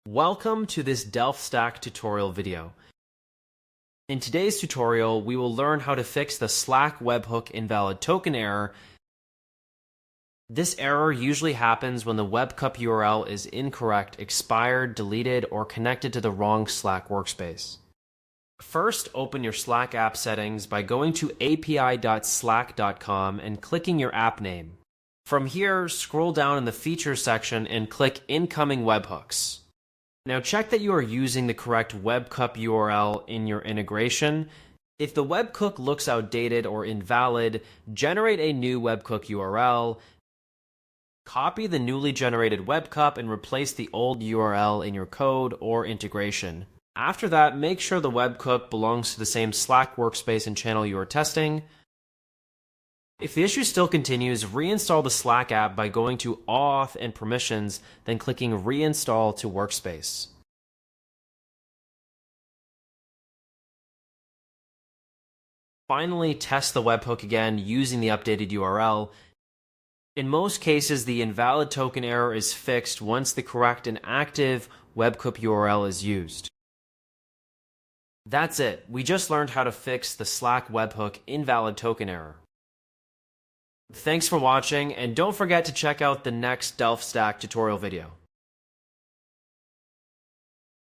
Welcome to this Delph Stack tutorial video. In today's tutorial, we will learn how to fix the Slack Webhook Invalid token error. This error usually happens when the webhook URL is incorrect, expired, deleted, or connected to the wrong Slack workspace. First, open your Slack app settings by going to api.slack.com and clicking your app name. From here, scroll down in the Features section and click Incoming Webhooks. Now check that you are using the correct webhook URL in your integration. If the webhook looks outdated or invalid, generate a new webhook URL. Copy the newly generated webhook and replace the old URL in your code or integration. After that, make sure the webhook belongs to the same Slack workspace and channel you are testing. If the issue still continues, reinstall the Slack app by going to Auth and Permissions, then clicking Reinstall to Workspace. Finally, test the webhook again using the updated URL. In most cases, the invalid token error is fixed once the correct and active webhook URL is used. That's it. We just learned how to fix the Slack Webhook Invalid token error. Thanks for watching, and don't forget to check out the next Delph Stack tutorial video.